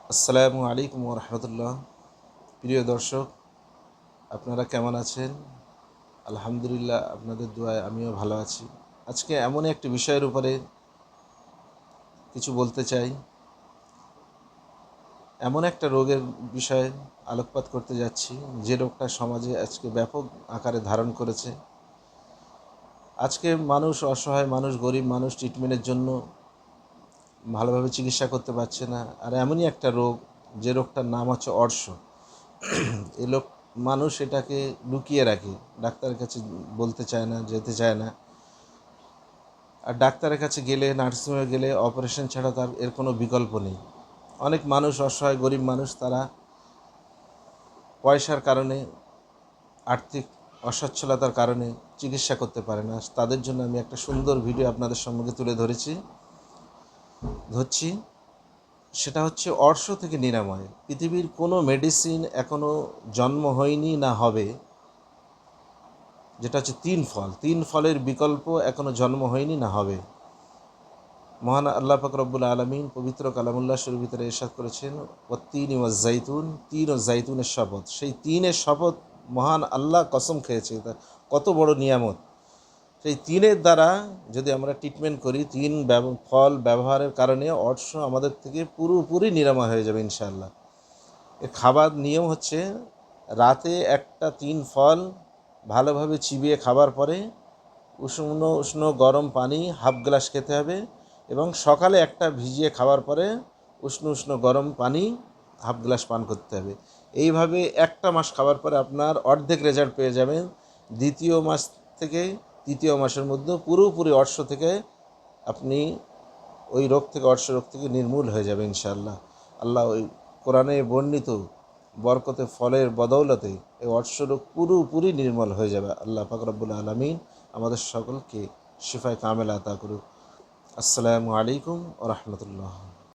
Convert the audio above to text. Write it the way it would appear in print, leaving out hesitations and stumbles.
আসসালামু আলাইকুম রহমতুল্লাহ। প্রিয় দর্শক, আপনারা কেমন আছেন? আলহামদুলিল্লাহ, আপনাদের দোয়ায় আমিও ভালো আছি। আজকে এমন একটি বিষয়ের উপরে কিছু বলতে চাই। এমন একটা রোগের বিষয়ে আলোকপাত করতে যাচ্ছি, যে রোগটা সমাজে আজকে ব্যাপক আকারে ধারণ করেছে। আজকে মানুষ অসহায়, মানুষ গরিব, মানুষ ট্রিটমেন্টের জন্য ভালোভাবে চিকিৎসা করতে পারছে না। আর এমনই একটা রোগ, যে রোগটার নাম হচ্ছে অর্শ। এ লোক মানুষ এটাকে লুকিয়ে রাখে, ডাক্তারের কাছে বলতে চায় না, যেতে চায় না। আর ডাক্তারের কাছে গেলে, নার্সিংহোমে গেলে অপারেশন ছাড়া তার এর কোনো বিকল্প নেই। অনেক মানুষ, অসহায় গরিব মানুষ, তারা পয়সার কারণে, আর্থিক অসচ্ছলতার কারণে চিকিৎসা করতে পারে না। তাদের জন্য আমি একটা সুন্দর ভিডিও আপনাদের সম্মুখে তুলে ধরছি। সেটা হচ্ছে অর্শ থেকে নিরাময়। পৃথিবীর কোনো মেডিসিন এখনও জন্ম হয়নি, না হবে, যেটা হচ্ছে তিন ফলের বিকল্প এখনও জন্ম হয়নি, না হবে। মহান আল্লাহ পাক রব্বুল আলমিন পবিত্র কালামুল্লাহ শরীফের ভিতরে ইরশাদ করেছেন, ওয়াত্তিন ওয়াজ জাইতুন, তিন ও জাইতুনের শপথ। সেই তিনের শপথ মহান আল্লাহ কসম খেয়েছে। কত বড় নিয়ামত! সেই তিনের দ্বারা যদি আমরা ট্রিটমেন্ট করি, ফল ব্যবহারের কারণে অর্শ আমাদের থেকে পুরোপুরি নিরাময় হয়ে যাবে ইনশাআল্লাহ। এর খাবার নিয়ম হচ্ছে, রাতে একটা তিন ফল ভালোভাবে চিবিয়ে খাবার পরে উষ্ণ উষ্ণ গরম পানি হাফ গ্লাস খেতে হবে, এবং সকালে একটা ভিজিয়ে খাওয়ার পরে উষ্ণ উষ্ণ গরম পানি হাফ গ্লাস পান করতে হবে। এইভাবে একটা মাস খাওয়ার পরে আপনার অর্ধেক রেজাল্ট পেয়ে যাবেন। দ্বিতীয় মাস থেকে তৃতীয় মাসের মধ্যে পুরোপুরি অর্শ থেকে আপনি ওই রোগ থেকে, অর্শ রোগ থেকে নির্মূল হয়ে যাবে ইনশাআল্লাহ। আল্লাহ ওই কোরআনে বর্ণিত বরকতে ফলের বদৌলতে এই অর্শ রোগ পুরোপুরি নির্মূল হয়ে যাবে। আল্লাহ পাক রব্বুল আলামিন আমাদের সকলকে শিফায়ে কামেলা আতা করুক। আসসালামু আলাইকুম ওয়া রাহমাতুল্লাহ।